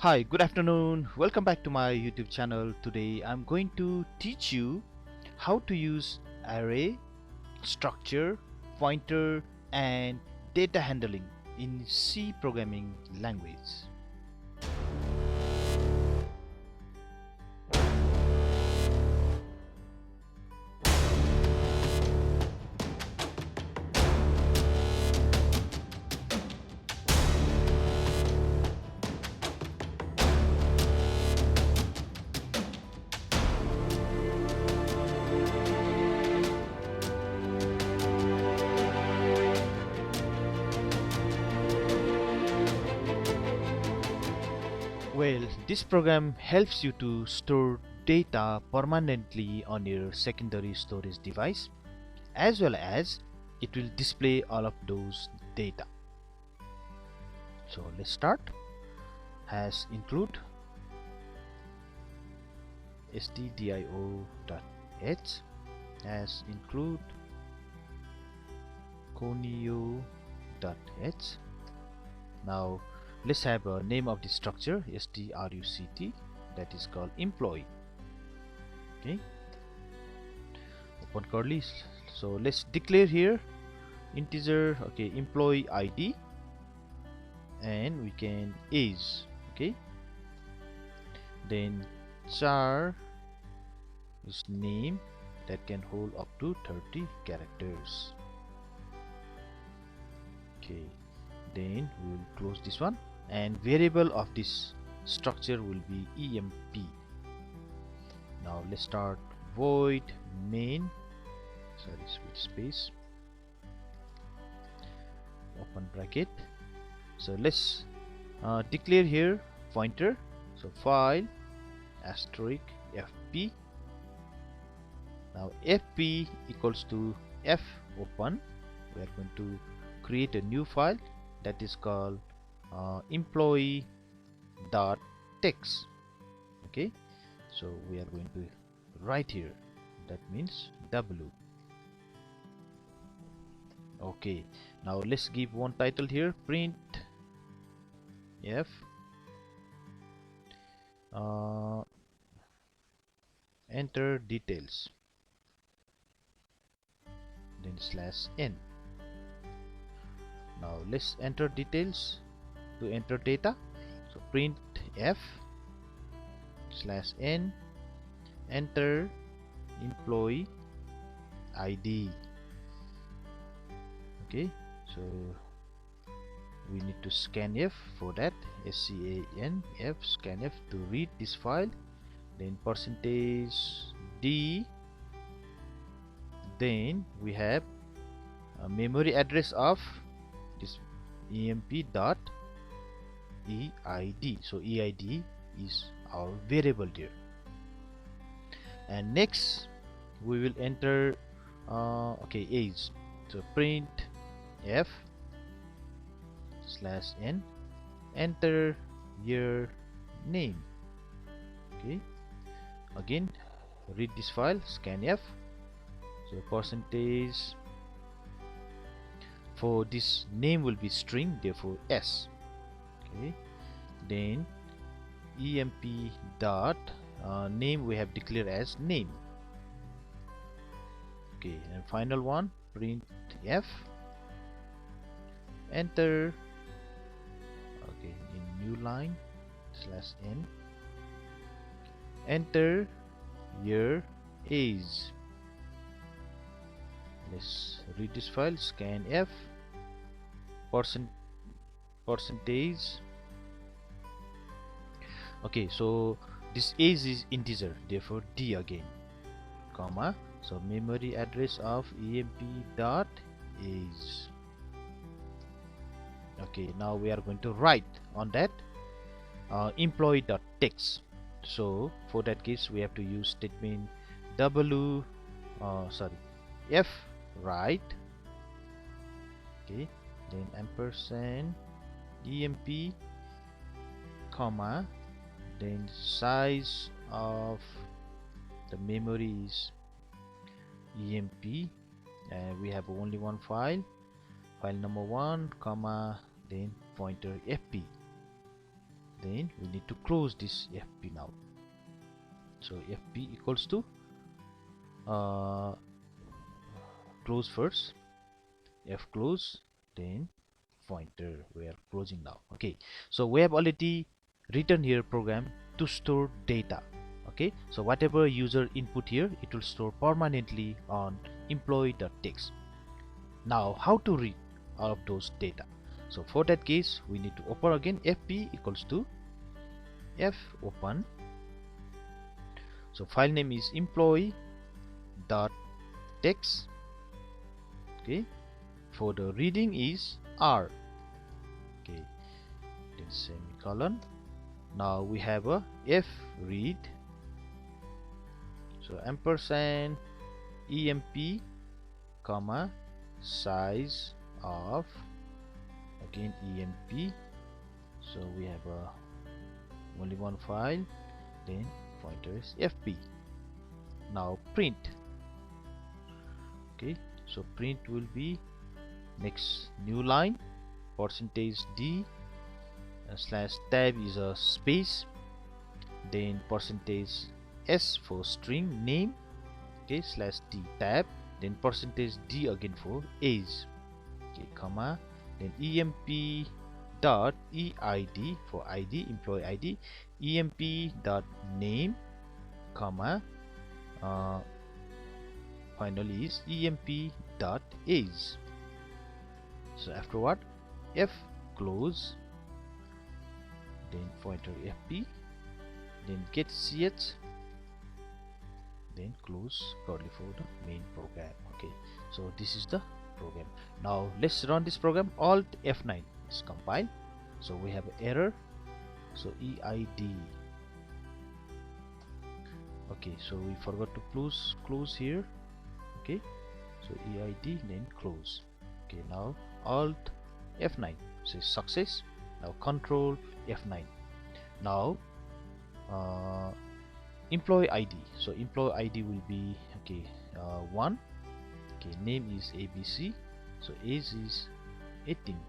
Hi, good afternoon. Welcome back to my YouTube channel. Today I'm going to teach you how to use array, structure, pointer, and data handling in C programming language. Well, this program helps you to store data permanently on your secondary storage device, as well as it will display all of those data. So let's start. Has include stdio.h, as include conio.h. Now let's have a name of the structure, struct, that is called employee. Okay, open curly. So let's declare here integer, okay, employee id, and we can age. Okay, then char is name that can hold up to 30 characters. Okay, then we will close this one, and variable of this structure will be emp. Now let's start void main, sorry, with space, open bracket. So let's declare here pointer, so file asterisk fp. Now fp equals to f open. We are going to create a new file that is called employee.text. Okay, so we are going to write here, that means w. Okay, now let's give one title here, print f enter details, then slash n. Now let's enter details to enter data. So print f slash n, enter employee id. Okay, so we need to scanf for that, scanf, scanf to read this file, then percentage d, then we have a memory address of this emp.eid. So eid is our variable there. And next we will enter okay, age. So print f slash n, enter your name. Okay, again read this file, scanf. So percentage for this name will be string, therefore s. Okay, then emp dot name we have declared as name. Okay, and final one, print f, enter, okay, in new line slash n, enter your age. Let's read this file, scanf percentage. Okay, so this age is integer, therefore d again, comma, so memory address of emp dot age. Okay, now we are going to write on that employee dot text. So for that case we have to use statement w f write, okay, then ampersand emp, comma, then size of the memory is emp, and we have only one file, file number 1, comma, then pointer fp. then we need to close this FP now. So FP equals to close first, F close, then pointer. We are closing now. Okay, so we have already written here program to store data. Okay, so whatever user input here, it will store permanently on employee.txt. Now how to read all of those data? So for that case, we need to open again FP equals to F open. So file name is employee.txt. Okay, for the reading is R. Okay, then semicolon. Now we have a F read. So ampersand emp comma size of, again emp. So we have only one file, then pointer is fp. Now print. Okay, so print will be next new line, percentage d slash tab is a space, then percentage s for string name, okay, slash d tab, then percentage d again for age, okay, comma, then emp dot eid for id, employee id, emp dot name, comma, finally is emp dot age. So afterward f close, then pointer fp, then get ch, then close curly for the main program. Okay, so this is the program. Now let's run this program. Alt F9 is compile. So we have an error. So EID. Okay, so we forgot to close here. Okay, so EID, then close. Okay, now Alt F9 says success. Now Control F9. Now employee ID. So employee ID will be, okay, 1. Okay, name is ABC. So age is 18.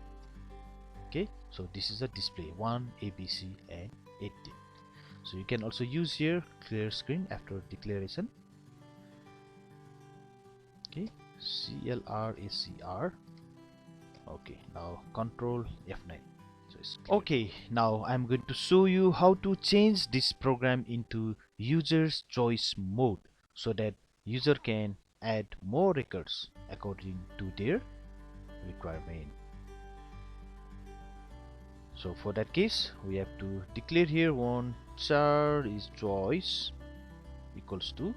Okay, so this is a display 1 ABC and 18. So you can also use here clear screen after declaration. Okay, CLR. Okay, now Control F9. So it's clear. Okay, now I'm going to show you how to change this program into user's choice mode so that user can add more records according to their requirement. So for that case, we have to declare here one char is choice equals to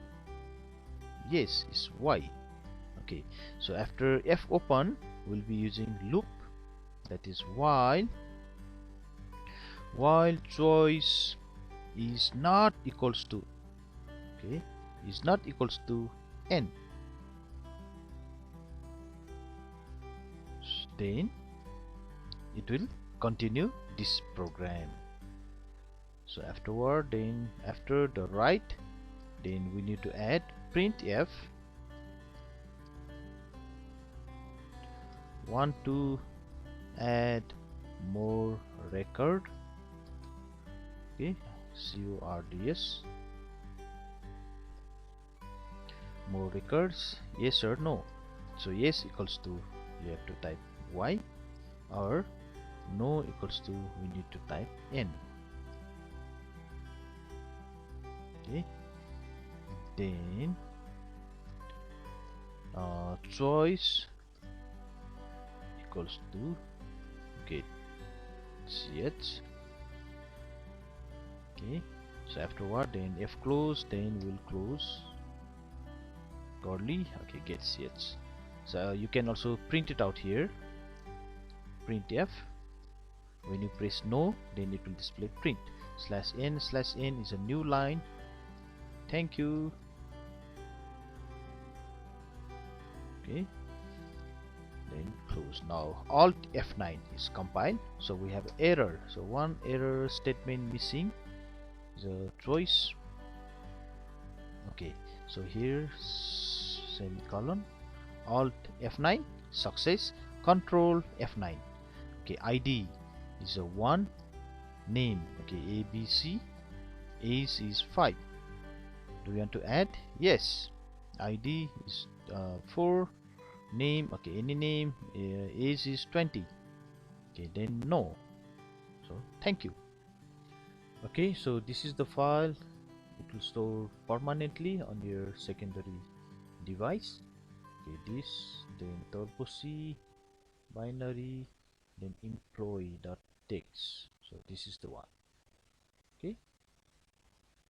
yes is y. Okay, so after f open, we'll be using loop, that is while choice is not equals to, okay, is not equals to n, then it will continue this program. So afterward, then after the write, then we need to add printf, want to add more record, okay, CORDS, more records, yes or no. So yes equals to, you have to type y, or no equals to, we need to type n. Okay, then choice equals to get ch. Okay, so afterward, then f close, then we'll close curly, okay, get ch. So you can also print it out here, printf. When you press no, then it will display print /n is a new line. Thank you. Okay, then close. Now Alt F9 is compiled, so we have error. So one error statement missing, the choice. Okay, so here semicolon, Alt F9 success, Control F9. Okay, ID is a 1, name. Okay, ABC. Age is 5. Do we want to add? Yes. ID is 4. Name, okay, any name. Age is 20. Okay, then no. So thank you. Okay, so this is the file. It will store permanently on your secondary device. Okay, this, then turbo C, binary, then employee.txt. So this is the one. Okay.